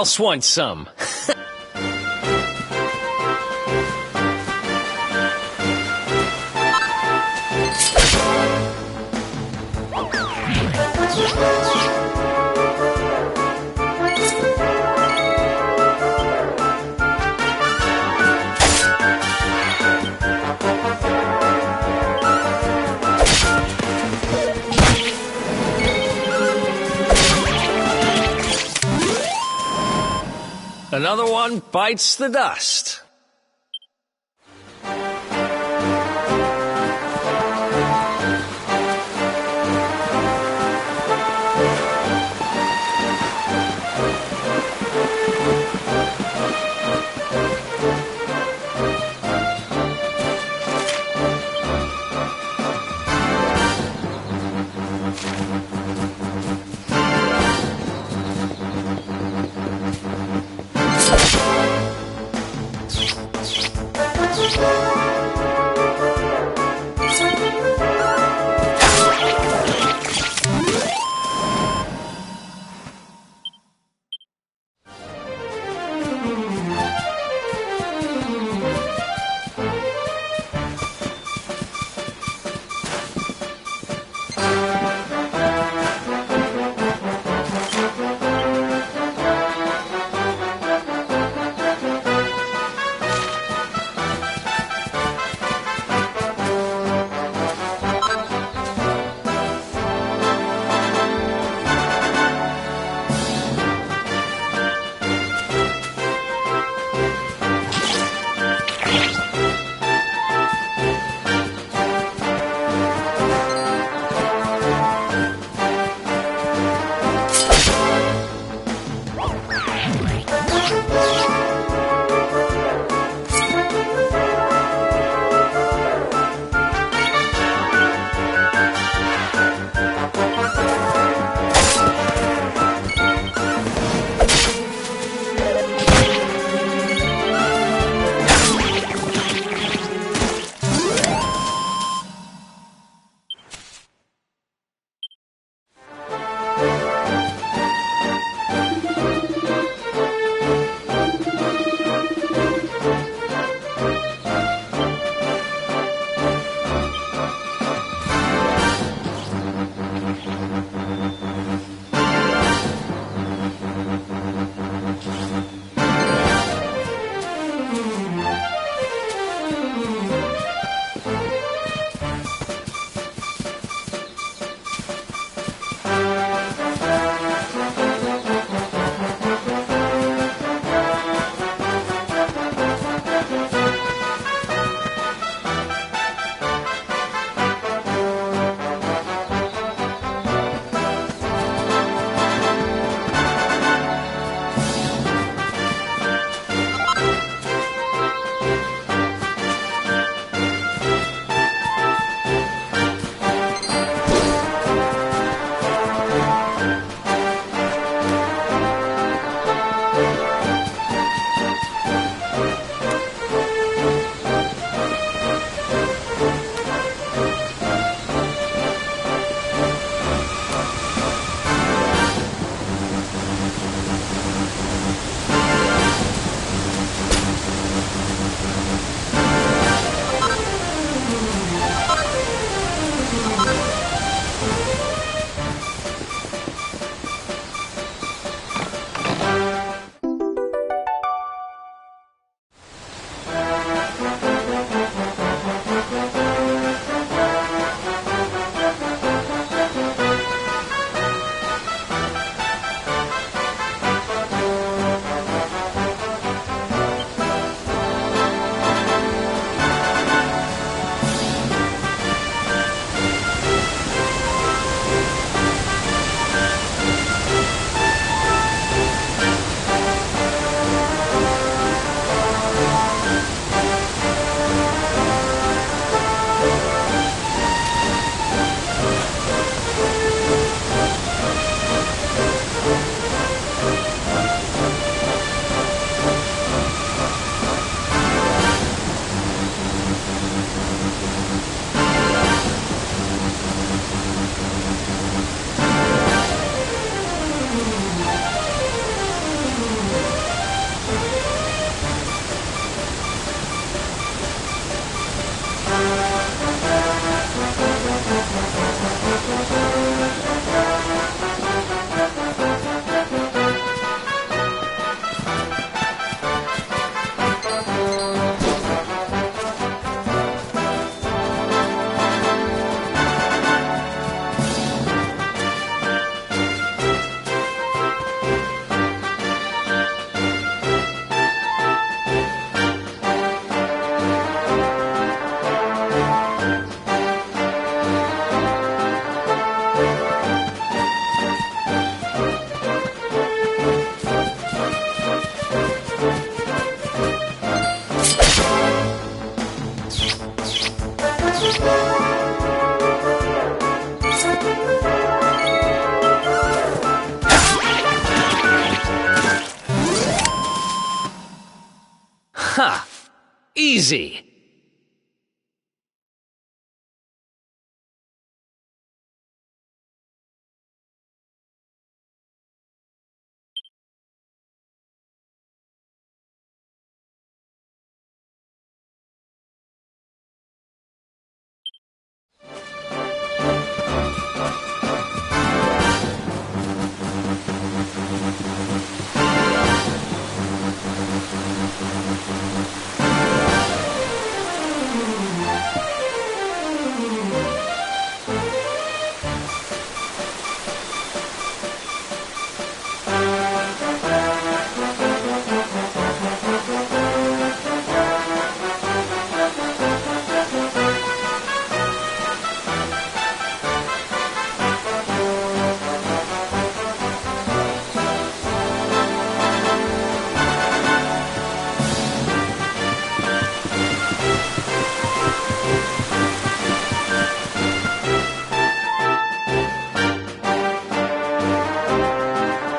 else wants some? Another one bites the dust. Ha! Easy!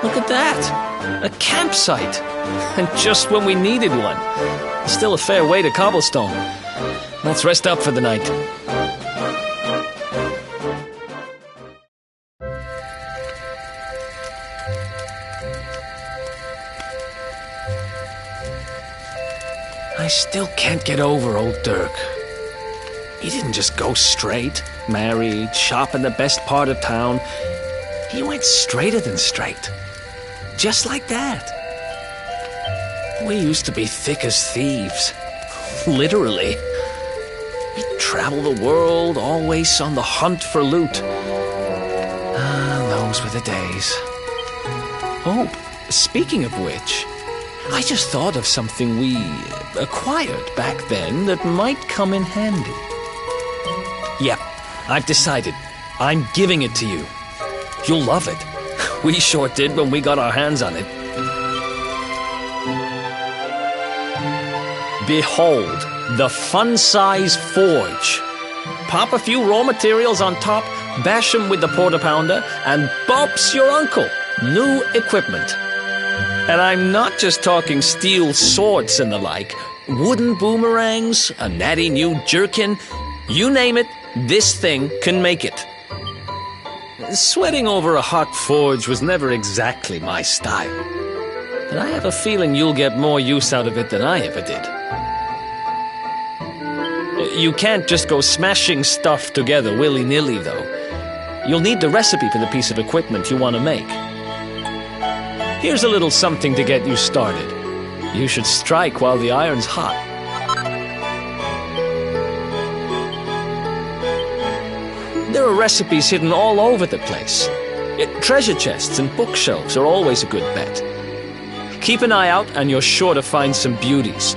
Look at that! A campsite! And just when we needed one. Still a fair way to cobblestone. Let's rest up for the night. I still can't get over old Dirk. He didn't just go straight, married, shop in the best part of town. He went straighter than straight. Just like that. We used to be thick as thieves. Literally. We'd travel the world, always on the hunt for loot. Those were the days. Oh, speaking of which, I just thought of something we acquired back then that might come in handy. Yep, I've decided. I'm giving it to you. You'll love it. We sure did when we got our hands on it. Behold, the fun-size forge. Pop a few raw materials on top, bash 'em with the porta-pounder, and bumps your uncle. New equipment. And I'm not just talking steel swords and the like. Wooden boomerangs, a natty new jerkin. You name it, this thing can make it. Sweating over a hot forge was never exactly my style. But I have a feeling you'll get more use out of it than I ever did. You can't just go smashing stuff together willy-nilly, though. You'll need the recipe for the piece of equipment you want to make. Here's a little something to get you started. You should strike while the iron's hot. There are recipes hidden all over the place. Treasure chests and bookshelves are always a good bet. Keep an eye out and you're sure to find some beauties.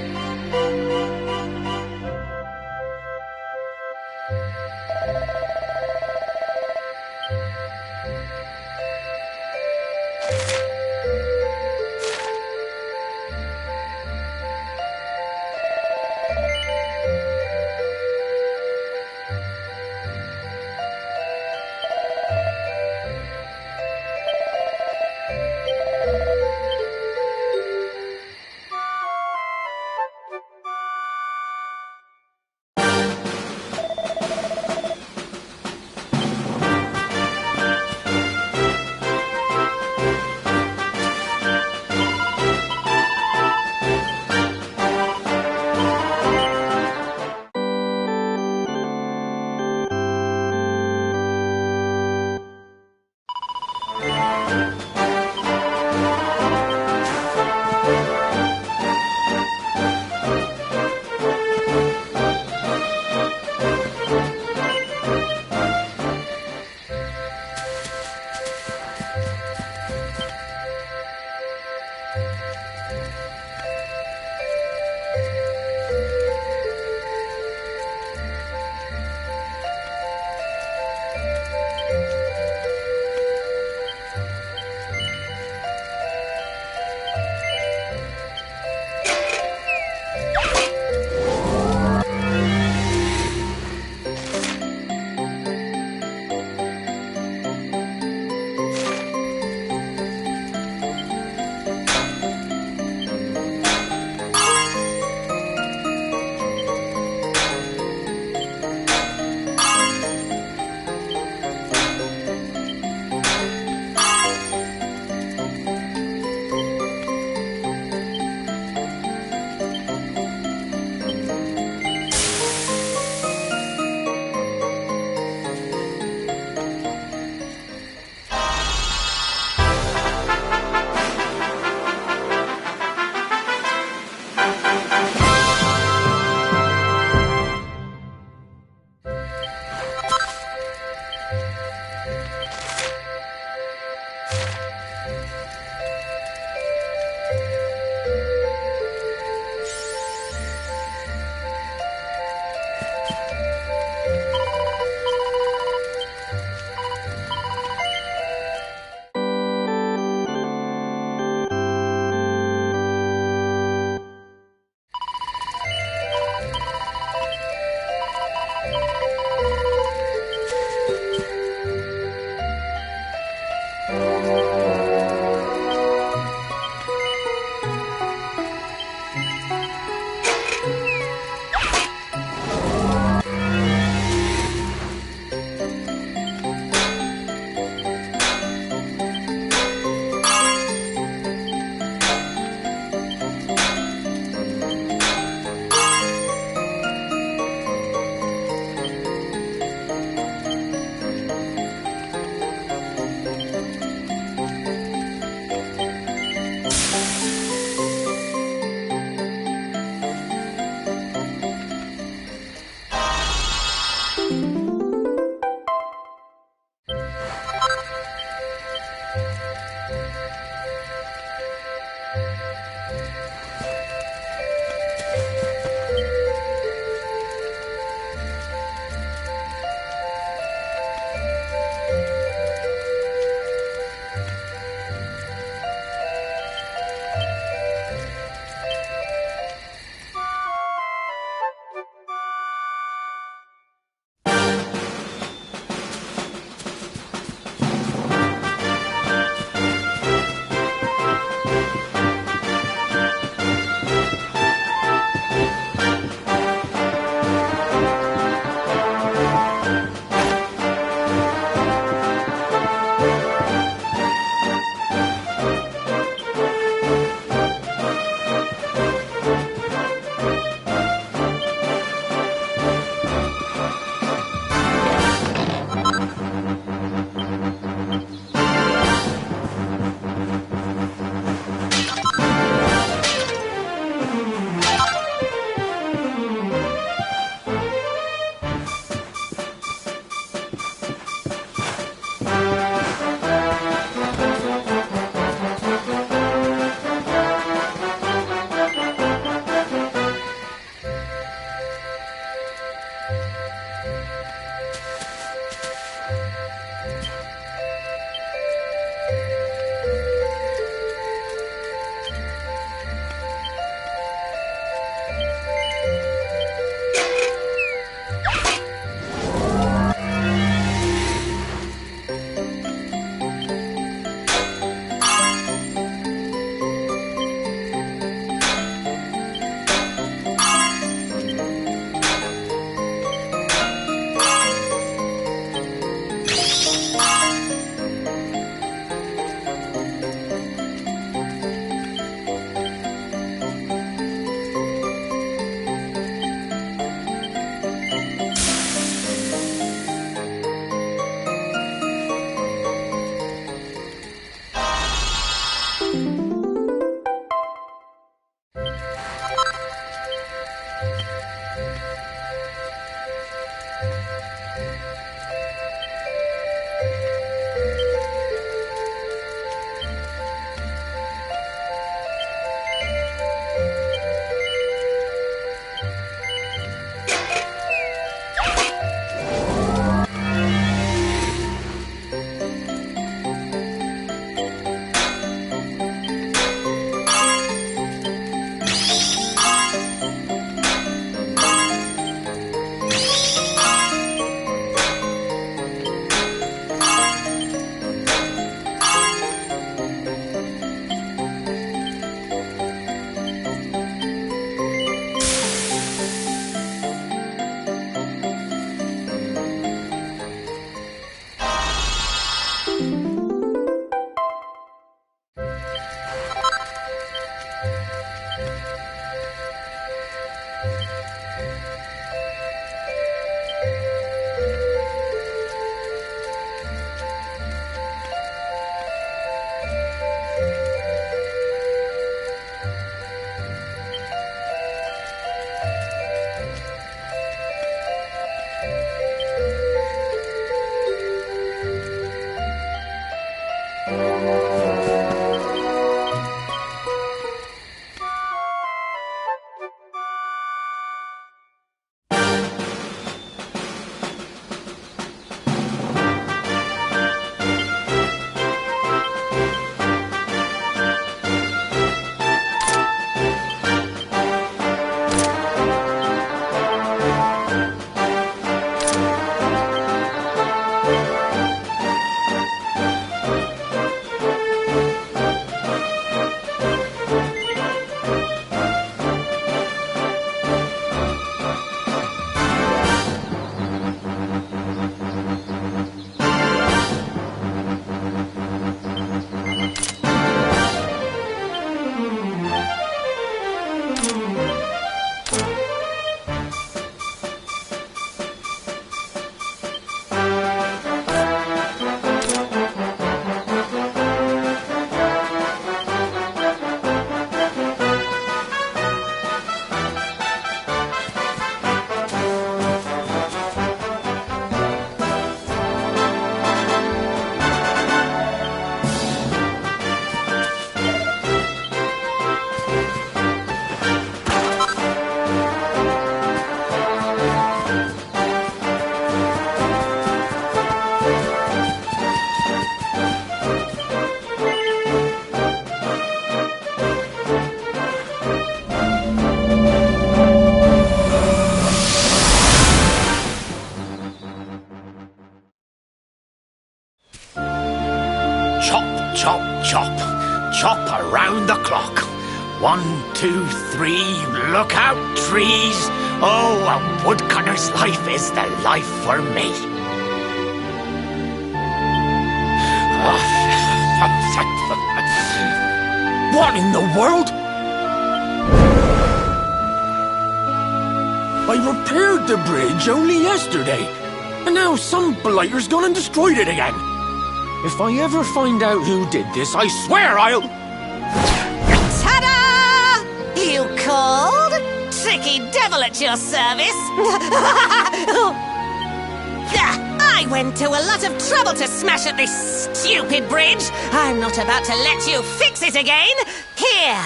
Chop, chop around the clock. 1, 2, 3, look out, trees. Oh, a woodcutter's life is the life for me. What in the world? I repaired the bridge only yesterday, and now some blighter's gone and destroyed it again. If I ever find out who did this, I swear I'll... Ta-da! You called? Tricky devil at your service. I went to a lot of trouble to smash at this stupid bridge. I'm not about to let you fix it again. Here,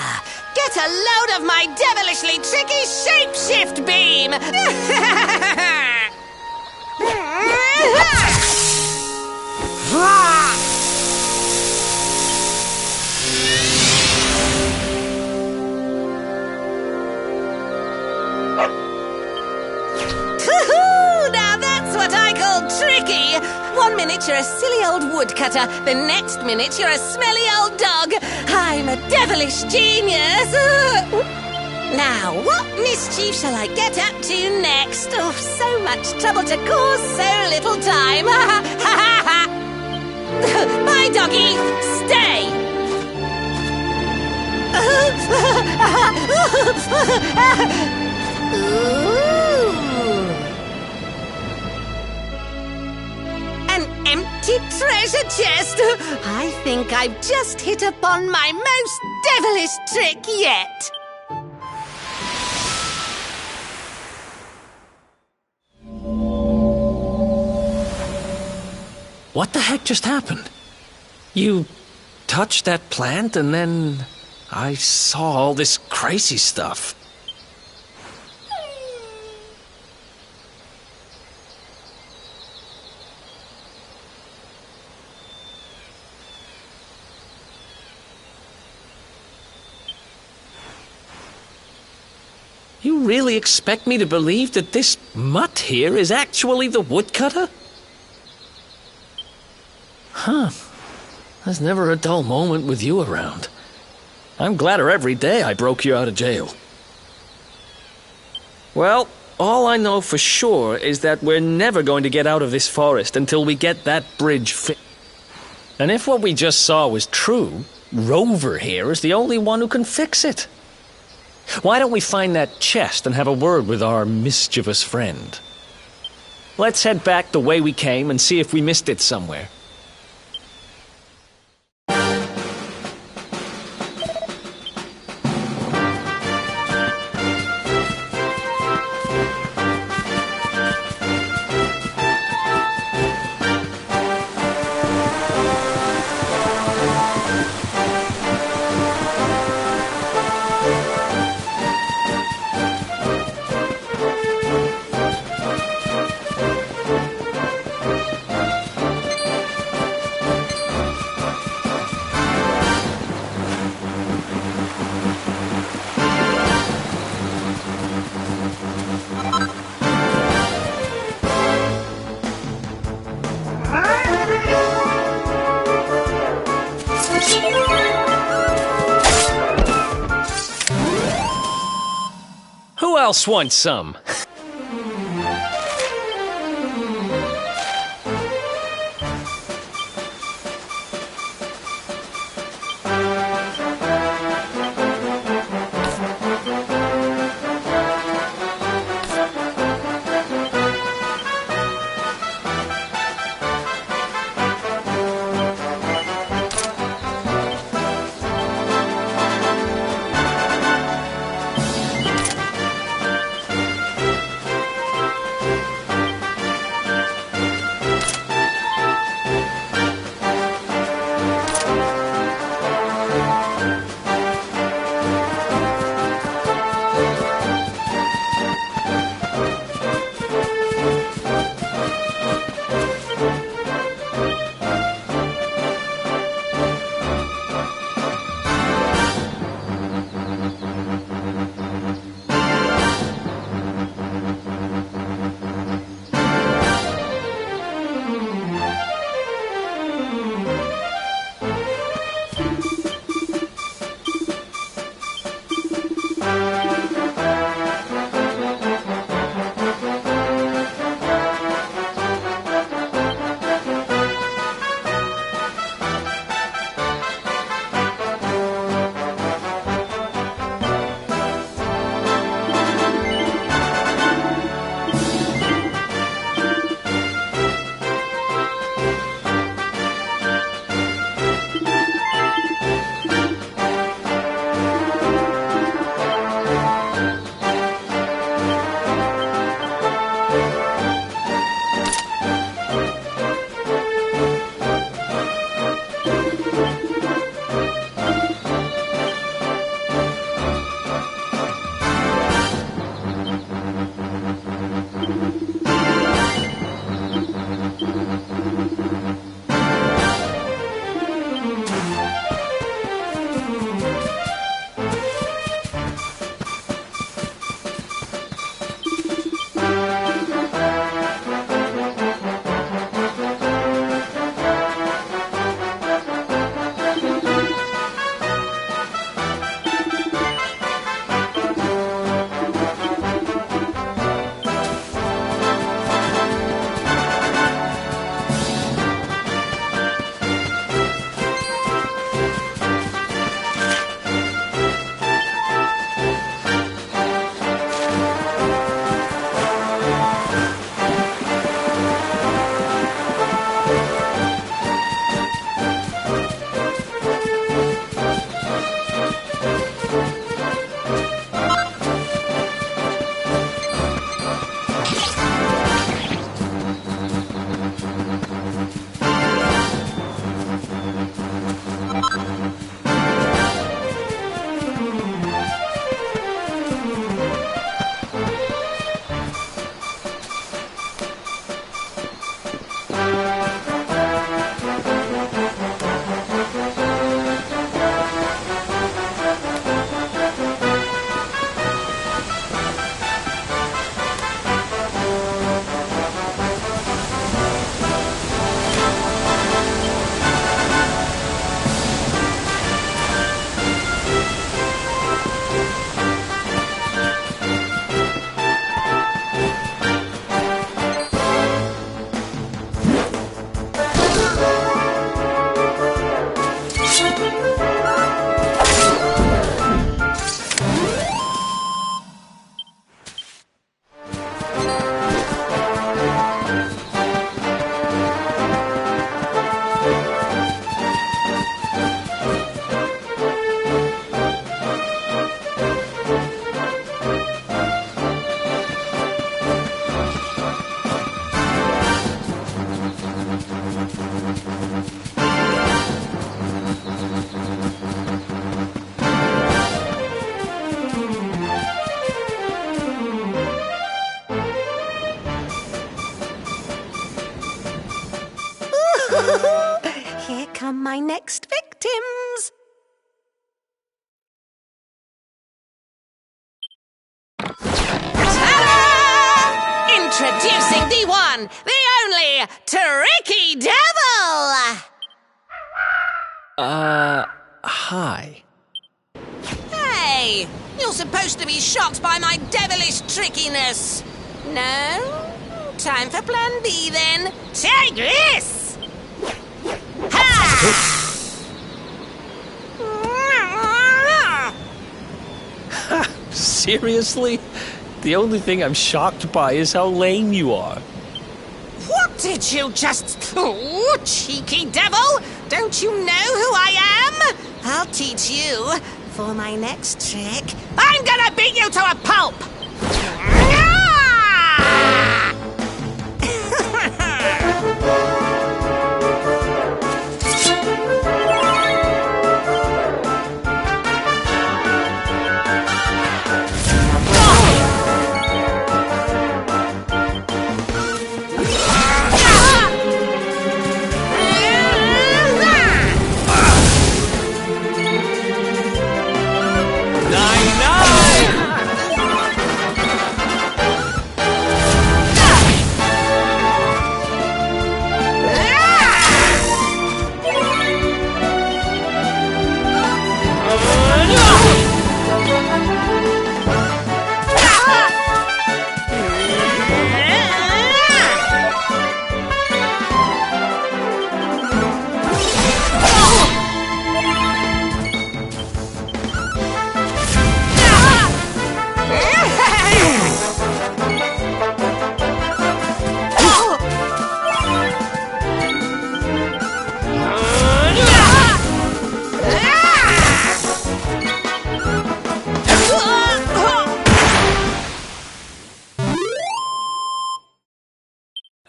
get a load of my devilishly tricky shapeshift beam. Now that's what I call tricky. 1 minute you're a silly old woodcutter, the next minute you're a smelly old dog. I'm a devilish genius. Now, what mischief shall I get up to next? Oh, so much trouble to cause so little time. Bye, doggy. Stay. An empty treasure chest. I think I've just hit upon my most devilish trick yet. What the heck just happened? You touched that plant and then I saw all this crazy stuff. You really expect me to believe that this mutt here is actually the woodcutter? Huh. There's never a dull moment with you around. I'm gladder every day I broke you out of jail. Well, all I know for sure is that we're never going to get out of this forest until we get that bridge fixed. And if what we just saw was true, Rover here is the only one who can fix it. Why don't we find that chest and have a word with our mischievous friend? Let's head back the way we came and see if we missed it somewhere. Who else wants some? my next victims. Ta-da! Introducing the one, the only, Tricky Devil! Hi. Hey, you're supposed to be shocked by my devilish trickiness. No? Time for plan B then. Take this! Ha! Seriously? The only thing I'm shocked by is how lame you are. What did you just... Oh, cheeky devil! Don't you know who I am? I'll teach you. For my next trick, I'm gonna beat you to a pulp!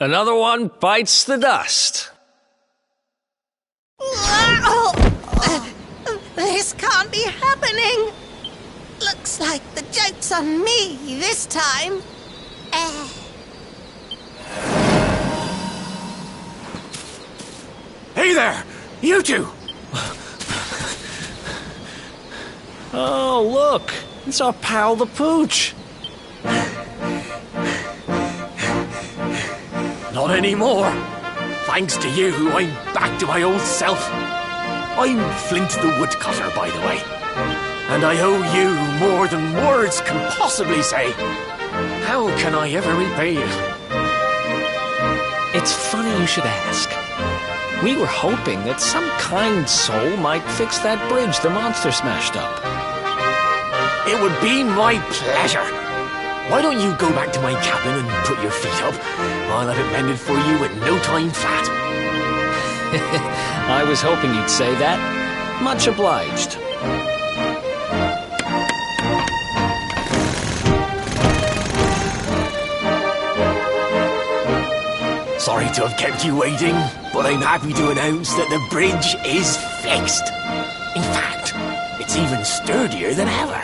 Another one bites the dust. This can't be happening. Looks like the joke's on me this time. Hey there! You two! Oh, look! It's our pal the Pooch. Not anymore. Thanks to you, I'm back to my old self. I'm Flint the Woodcutter, by the way. And I owe you more than words can possibly say. How can I ever repay you? It's funny you should ask. We were hoping that some kind soul might fix that bridge the monster smashed up. It would be my pleasure. Why don't you go back to my cabin and put your feet up? I'll have it mended for you in no time flat. I was hoping you'd say that. Much obliged. Sorry to have kept you waiting, but I'm happy to announce that the bridge is fixed. In fact, it's even sturdier than ever.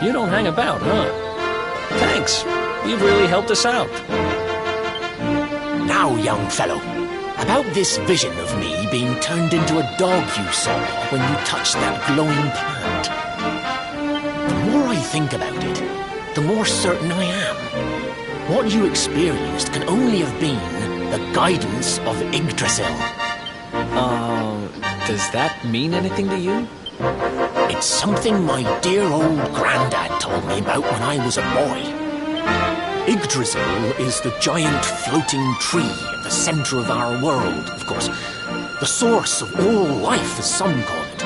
You don't hang about, huh? Thanks. You've really helped us out. Now, young fellow, about this vision of me being turned into a dog you saw when you touched that glowing plant. The more I think about it, the more certain I am. What you experienced can only have been the guidance of Yggdrasil. Does that mean anything to you? It's something my dear old granddad told me about when I was a boy. Yggdrasil is the giant floating tree at the center of our world, of course. The source of all life, as some call it.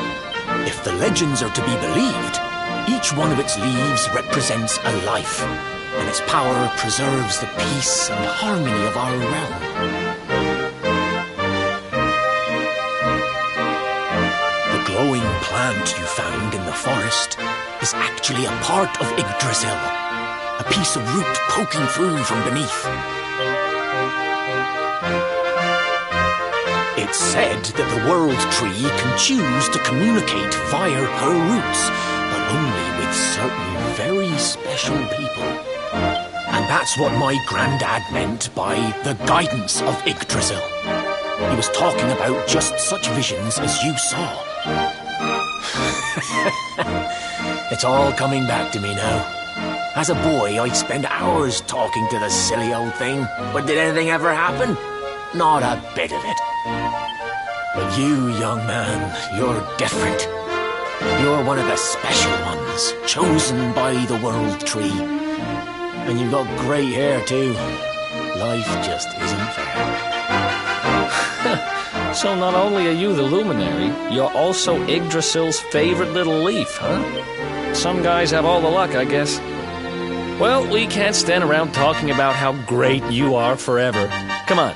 If the legends are to be believed, each one of its leaves represents a life, and its power preserves the peace and harmony of our realm. The glowing plant you found in the forest is actually a part of Yggdrasil, a piece of root poking through from beneath. It's said that the world tree can choose to communicate via her roots, but only with certain very special people. And that's what my granddad meant by the guidance of Yggdrasil. He was talking about just such visions as you saw. It's all coming back to me now. As a boy, I'd spend hours talking to the silly old thing. But did anything ever happen? Not a bit of it. But you, young man, you're different. You're one of the special ones, chosen by the World Tree. And you've got great hair, too. Life just isn't fair. So not only are you the luminary, you're also Yggdrasil's favorite little leaf, huh? Some guys have all the luck, I guess. Well, we can't stand around talking about how great you are forever. Come on.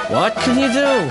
What can you do?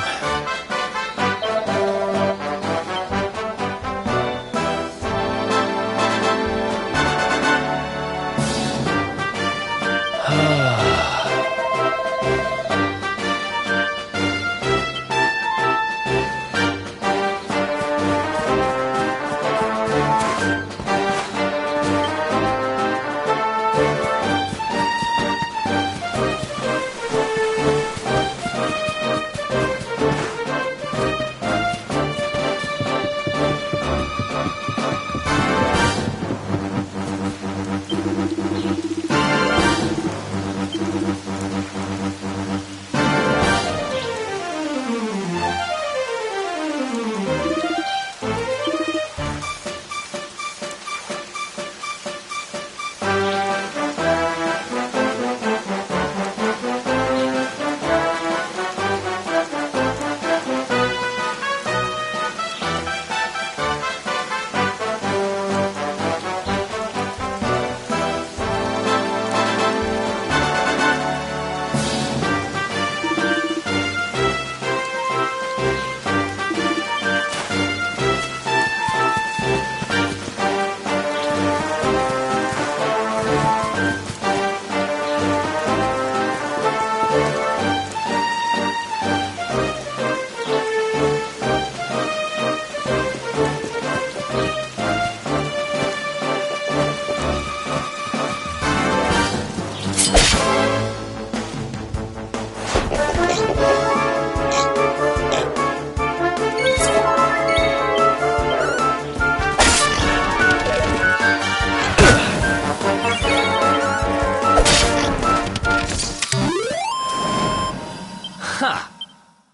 Ha!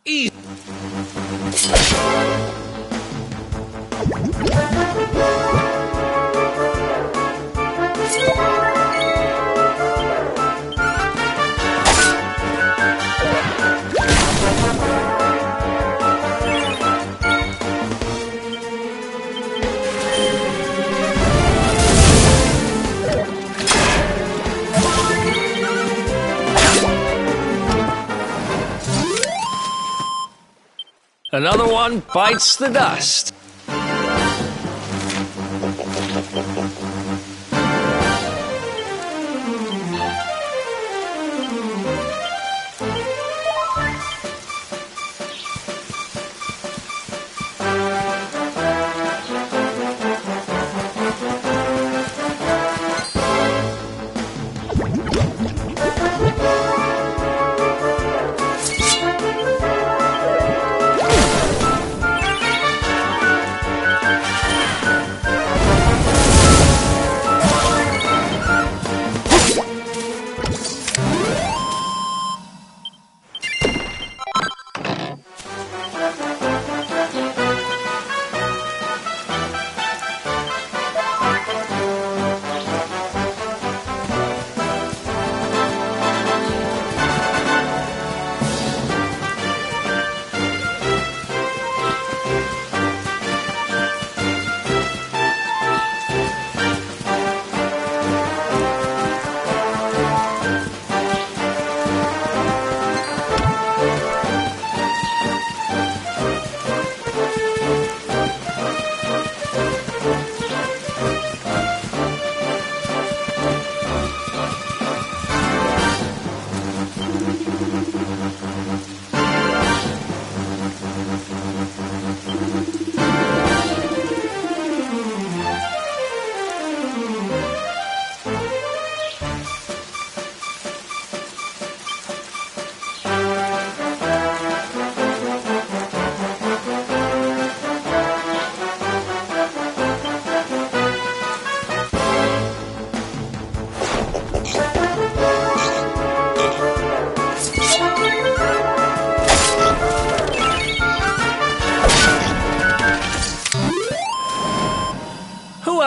Easy. Another one bites the dust.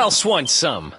else wants some?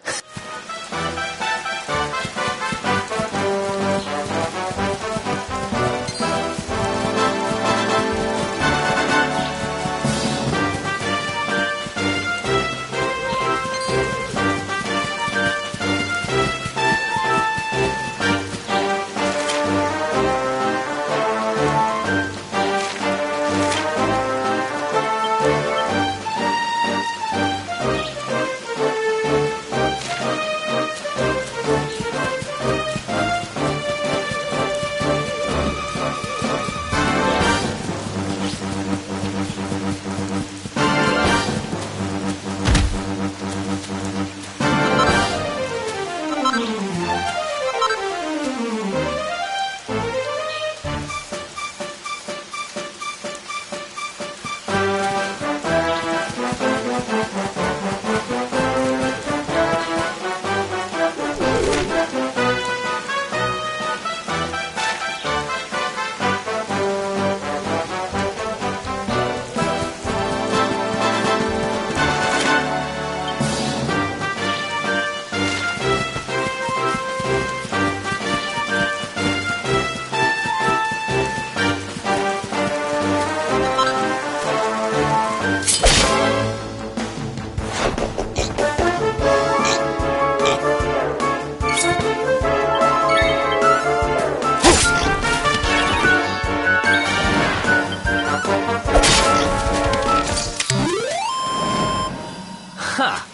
Ha!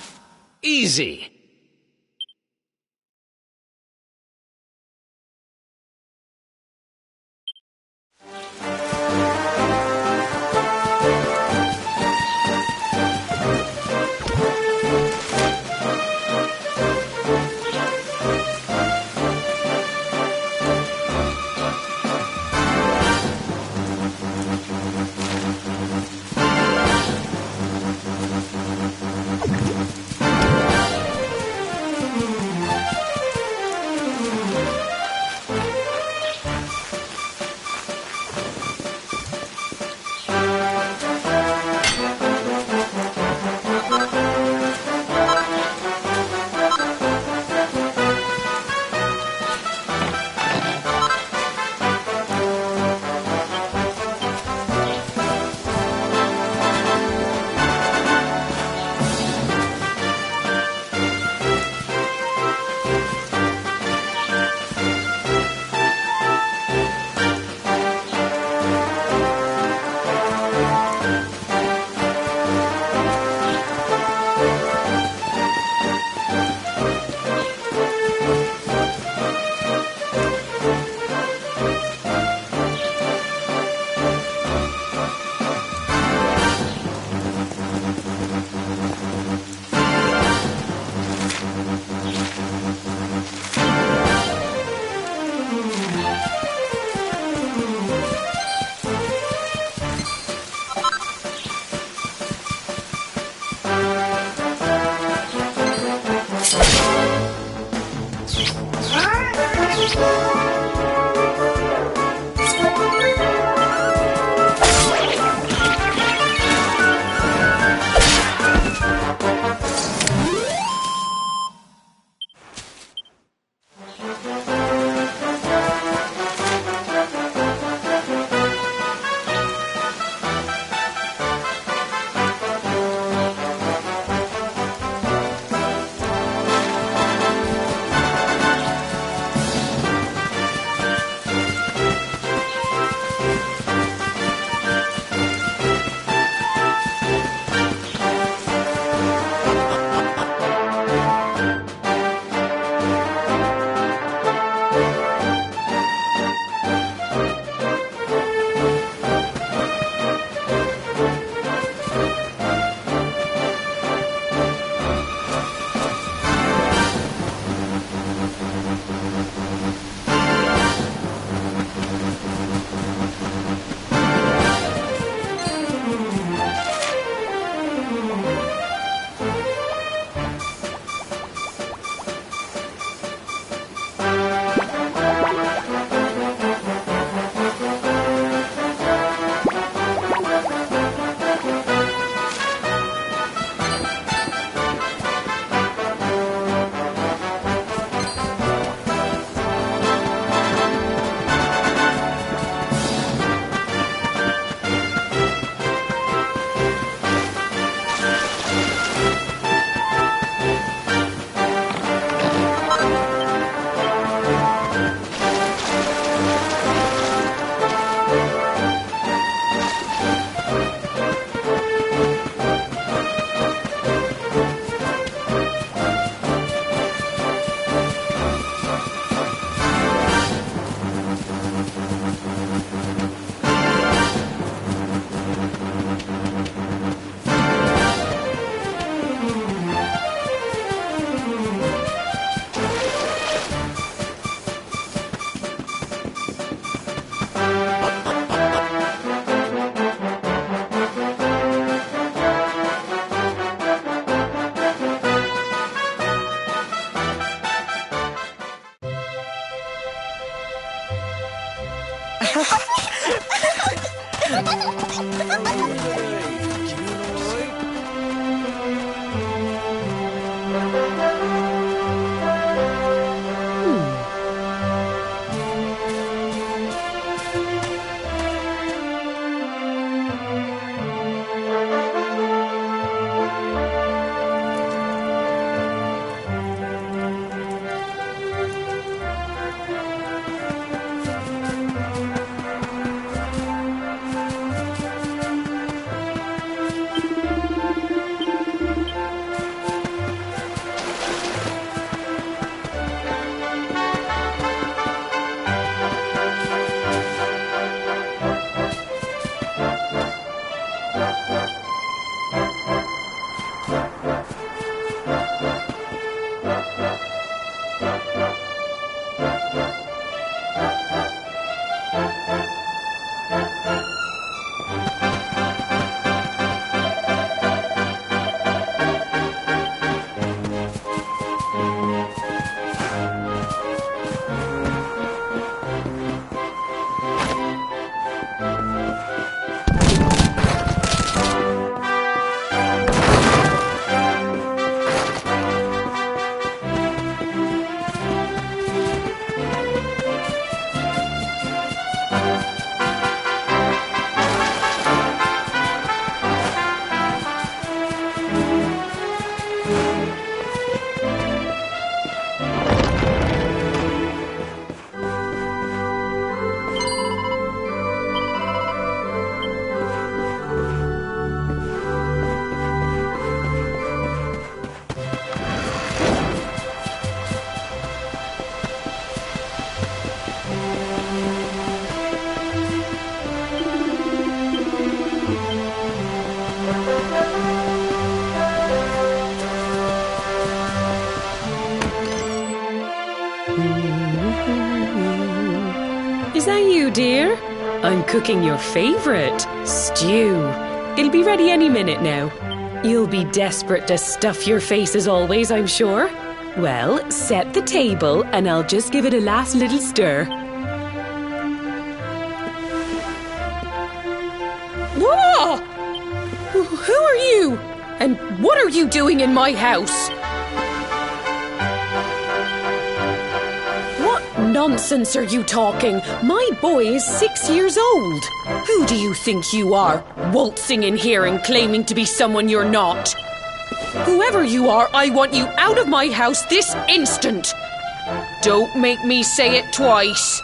Easy! Is that you, dear? I'm cooking your favourite, stew. It'll be ready any minute now. You'll be desperate to stuff your face as always, I'm sure. Well, set the table and I'll just give it a last little stir. Whoa! Who are you? And what are you doing in my house? Nonsense are you talking? My boy is 6 years old. Who do you think you are, waltzing in here and claiming to be someone you're not? Whoever you are, I want you out of my house this instant. Don't make me say it twice.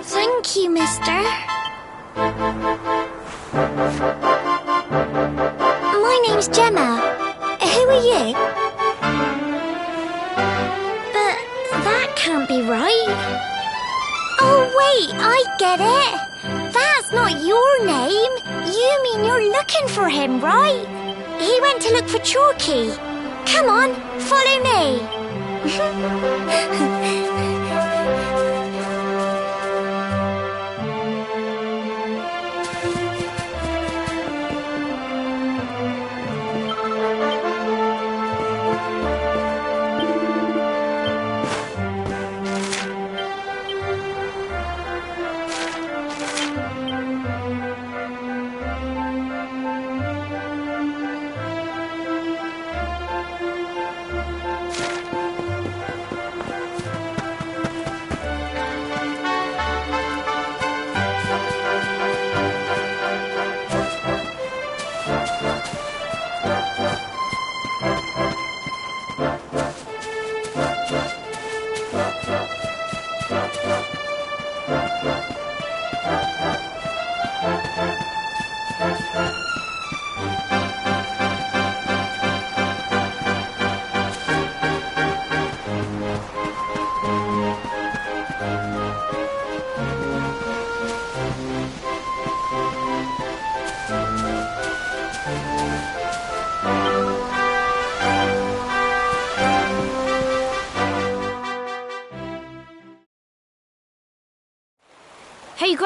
Thank you, mister. My name's Gemma. Who are you? But that can't be right. Oh, wait, I get it. That's not your name. You mean you're looking for him, right? He went to look for Chalky. Come on, follow me.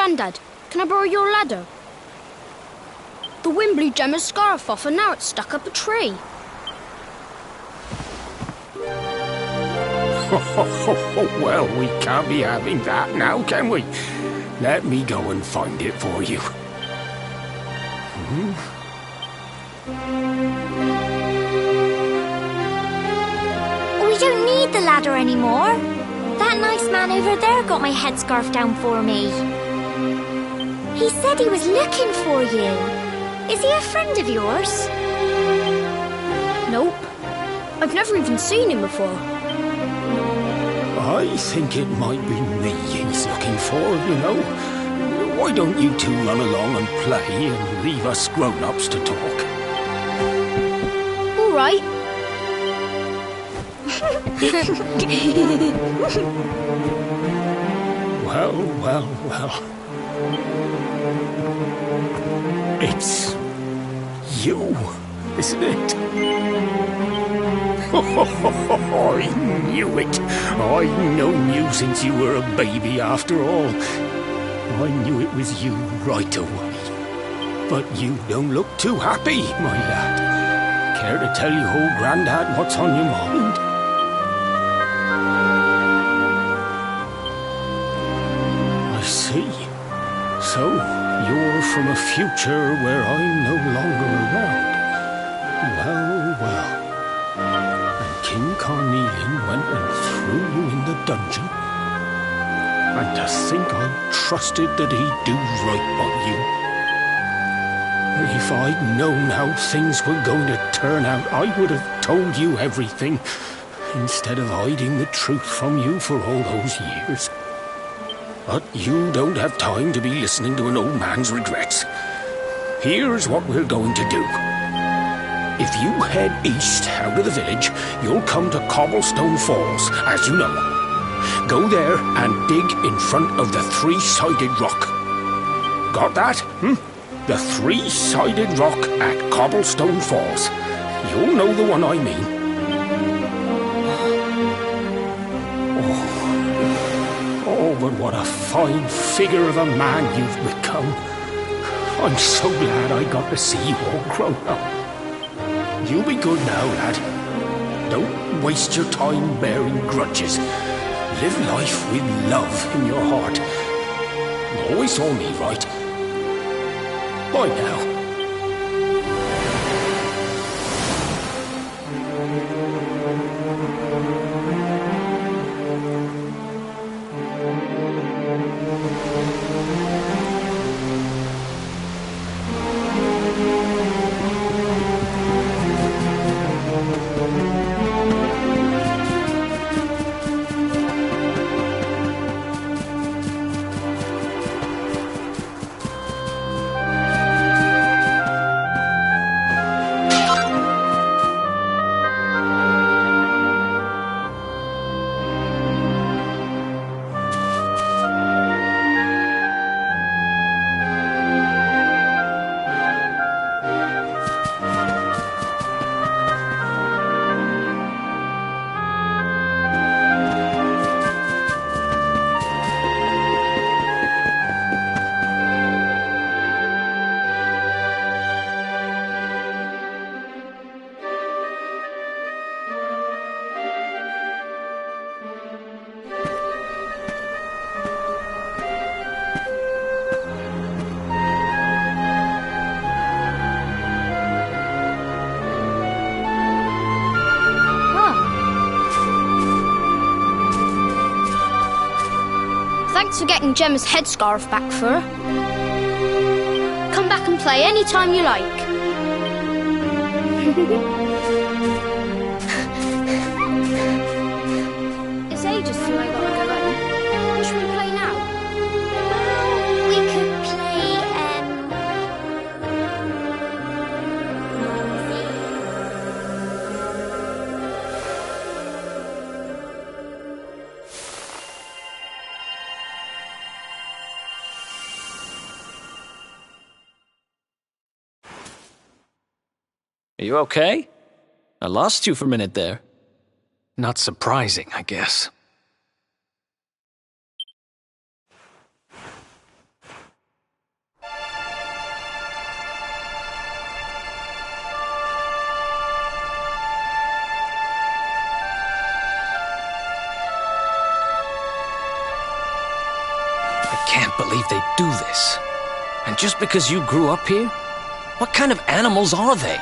Grandad, can I borrow your ladder? The wind blew Gemma's scarf off and now it's stuck up a tree. Well, we can't be having that now, can we? Let me go and find it for you. We don't need the ladder anymore. That nice man over there got my headscarf down for me. He said he was looking for you. Is he a friend of yours? Nope. I've never even seen him before. I think it might be me he's looking for, you know. Why don't you two run along and play and leave us grown-ups to talk? All right. Well. It's you, isn't it? I knew it. I've known you since you were a baby, after all. I knew it was you right away. But you don't look too happy, my lad. Care to tell your old Grandad what's on your mind? I see. So, you're from a future where I'm no longer around. Well. And King Carnelian went and threw you in the dungeon. And to think I trusted that he'd do right by you. If I'd known how things were going to turn out, I would have told you everything, instead of hiding the truth from you for all those years. But you don't have time to be listening to an old man's regrets. Here's what we're going to do. If you head east out of the village, you'll come to Cobblestone Falls, as you know. Go there and dig in front of the three-sided rock. Got that? The three-sided rock at Cobblestone Falls. You'll know the one I mean. But what a fine figure of a man you've become. I'm so glad I got to see you all grown up. You be good now, lad. Don't waste your time bearing grudges. Live life with love in your heart. You always saw me right. Bye now. Thanks for getting Gemma's headscarf back for her. Come back and play any time you like. It's ages till I gotta go home. What should we play now? Well, we could play, Are you okay? I lost you for a minute there. Not surprising, I guess. can't believe they do this. And just because you grew up here? What kind of animals are they?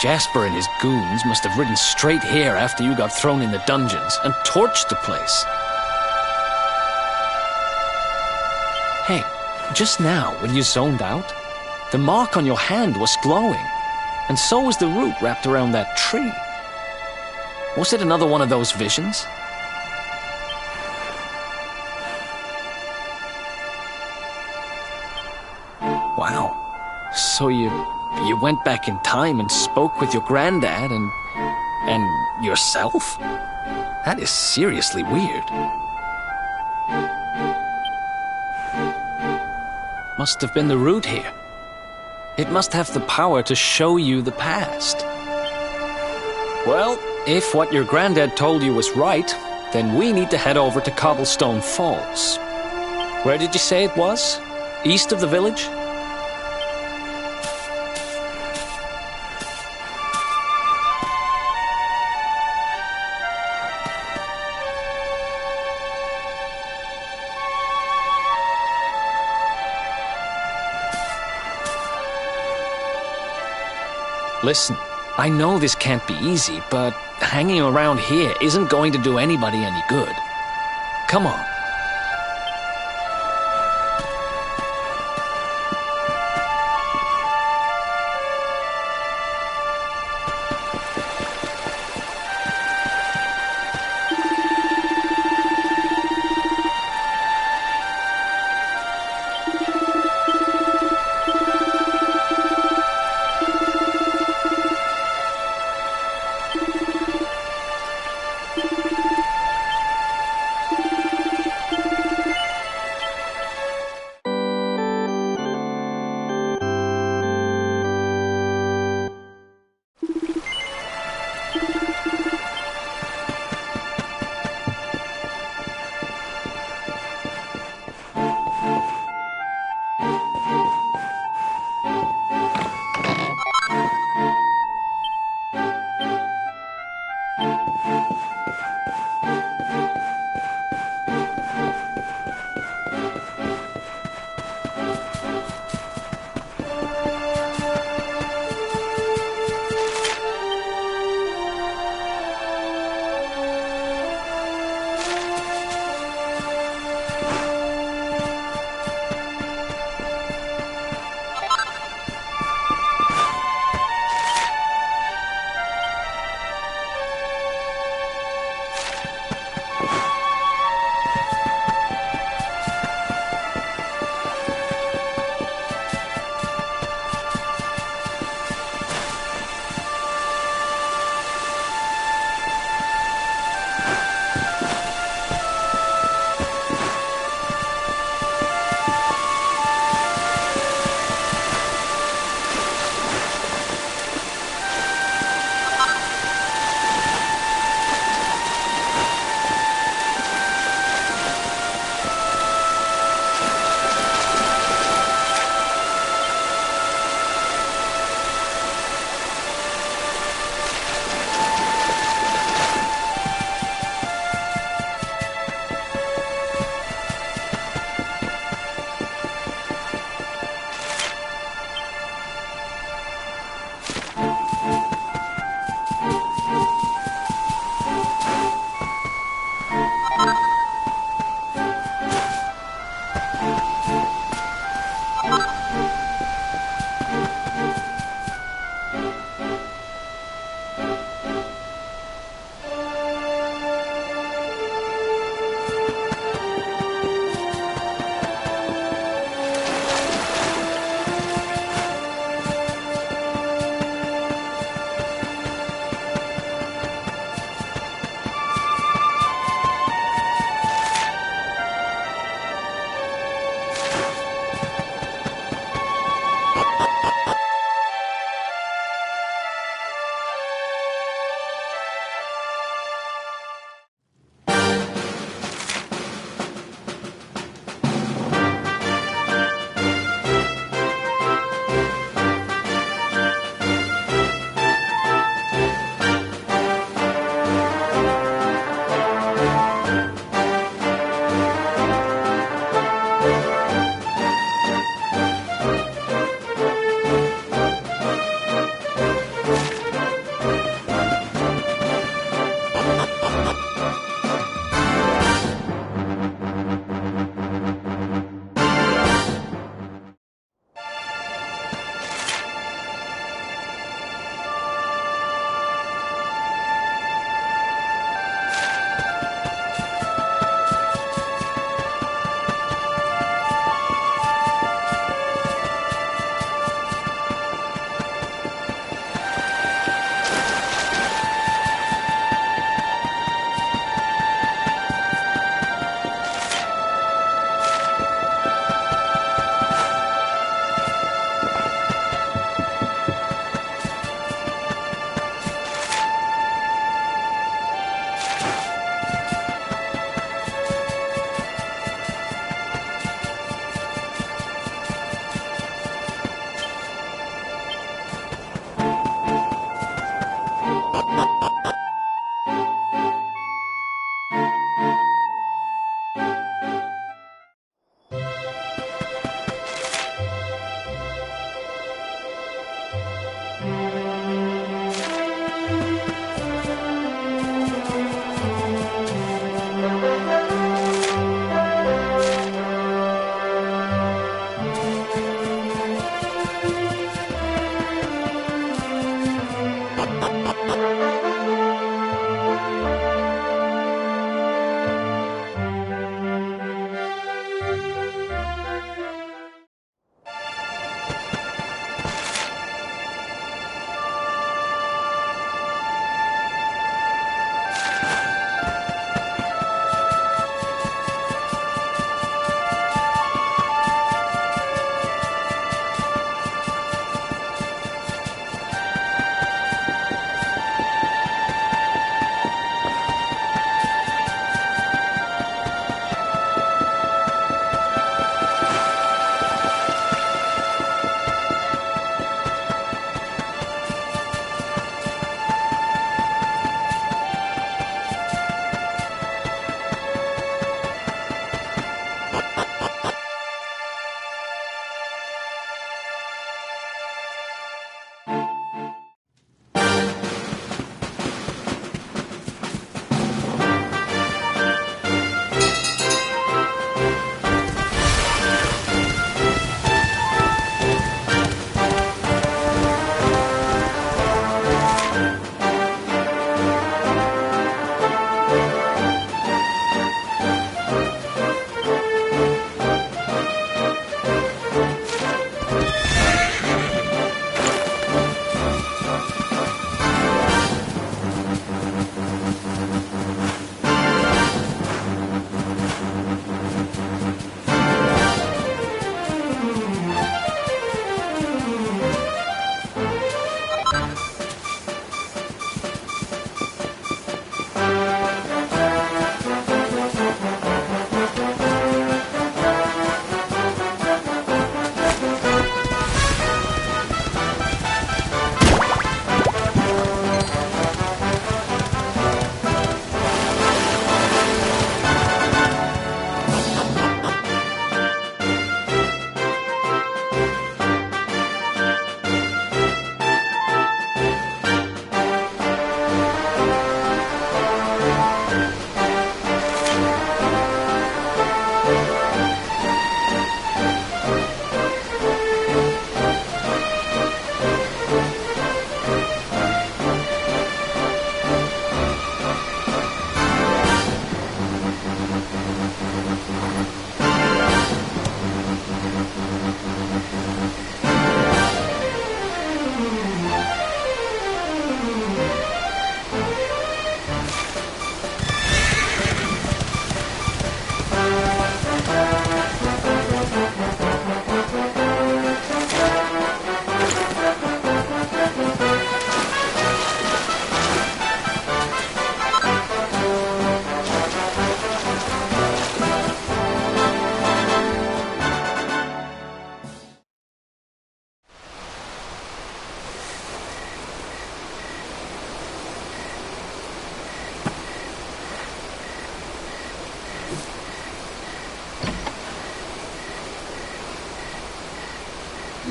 Jasper and his goons must have ridden straight here after you got thrown in the dungeons and torched the place. Hey, just now when you zoned out, the mark on your hand was glowing, and so was the root wrapped around that tree. Was it another one of those visions? Wow. So you went back in time and spoke with your granddad and yourself? That is seriously weird. Must have been the root here. It must have the power to show you the past. Well, if what your granddad told you was right, then we need to head over to Cobblestone Falls. Where did you say it was? East of the village? Listen, I know this can't be easy, but hanging around here isn't going to do anybody any good. Come on.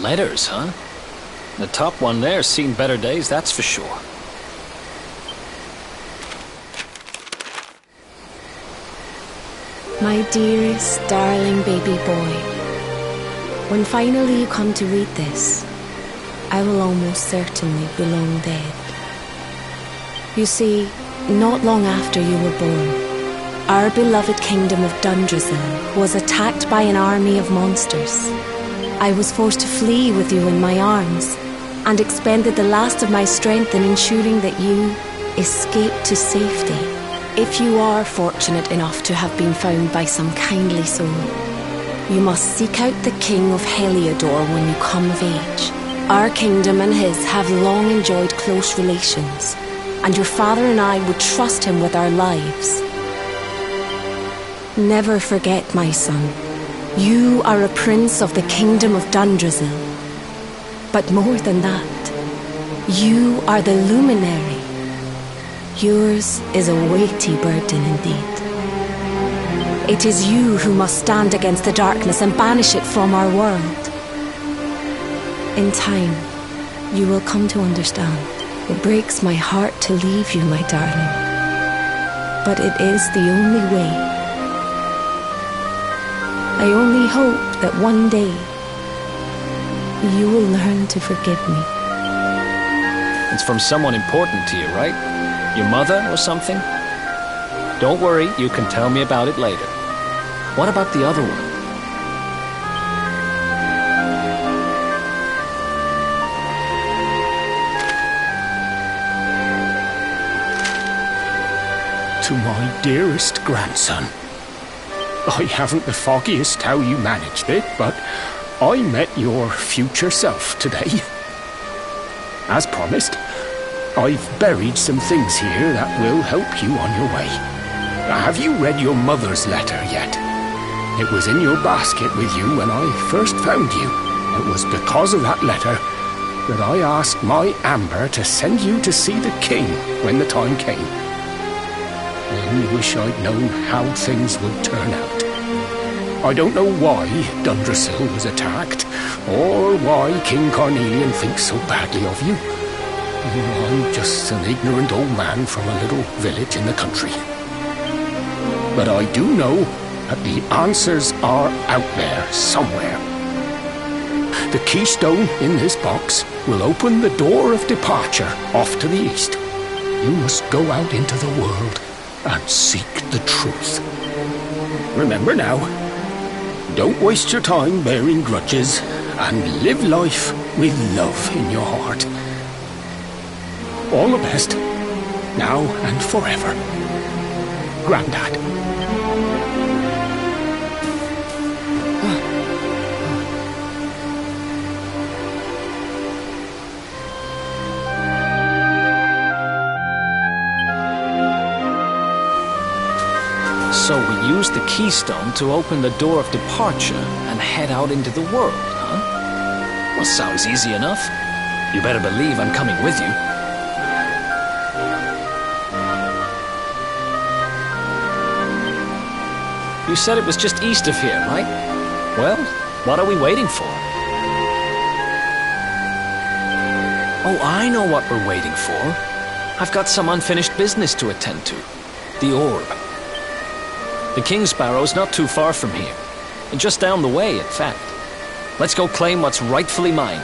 Letters, huh? The top one there's seen better days, that's for sure. My dearest, darling baby boy, when finally you come to read this, I will almost certainly be long dead. You see, not long after you were born, our beloved kingdom of Dundrasil was attacked by an army of monsters. I was forced to flee with you in my arms, and expended the last of my strength in ensuring that you escaped to safety. If you are fortunate enough to have been found by some kindly soul, you must seek out the King of Heliodor when you come of age. Our kingdom and his have long enjoyed close relations, and your father and I would trust him with our lives. Never forget, my son, you are a prince of the kingdom of Dundrasil. But more than that, you are the luminary. Yours is a weighty burden indeed. It is you who must stand against the darkness and banish it from our world. In time, you will come to understand. It breaks my heart to leave you, my darling. But it is the only way. I only hope that one day you will learn to forgive me. It's from someone important to you, right? Your mother or something? Don't worry, you can tell me about it later. What about the other one? To my dearest grandson. I haven't the foggiest how you managed it, but I met your future self today. As promised, I've buried some things here that will help you on your way. Have you read your mother's letter yet? It was in your basket with you when I first found you. It was because of that letter that I asked my Amber to send you to see the king when the time came. I only wish I'd known how things would turn out. I don't know why Dundrasil was attacked, or why King Carnelian thinks so badly of you. I'm just an ignorant old man from a little village in the country. But I do know that the answers are out there somewhere. The keystone in this box will open the door of departure off to the east. You must go out into the world and seek the truth. Remember now, don't waste your time bearing grudges, and live life with love in your heart. All the best, now and forever. Grandad. So we use the keystone to open the door of departure and head out into the world, huh? Well, sounds easy enough. You better believe I'm coming with you. You said it was just east of here, right? Well, what are we waiting for? Oh, I know what we're waiting for. I've got some unfinished business to attend to. The orb. The King Sparrow's not too far from here. Just down the way, in fact. Let's go claim what's rightfully mine.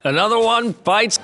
Another one bites.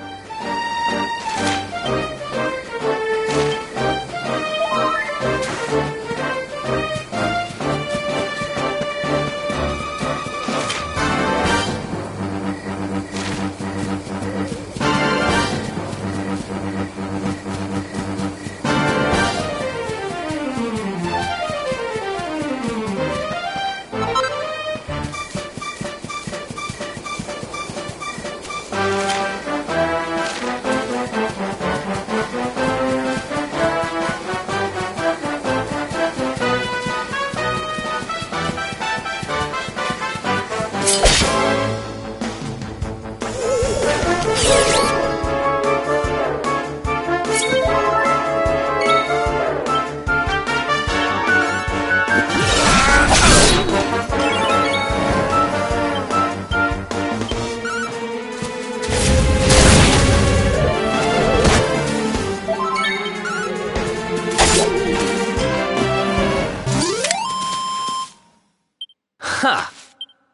Ha!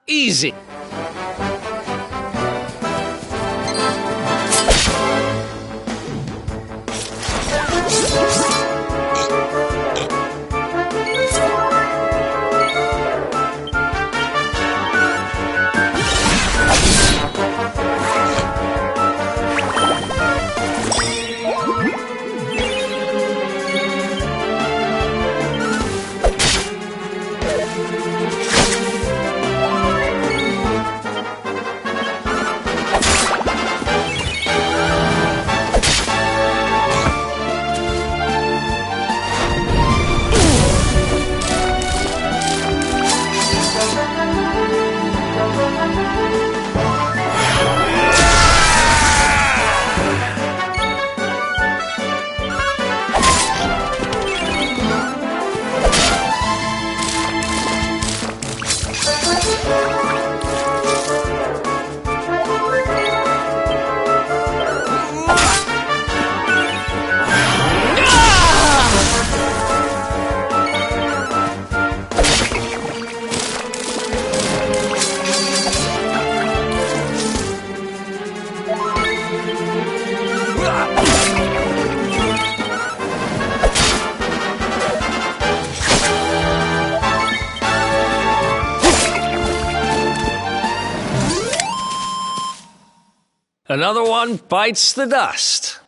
Easy. Another one bites the dust.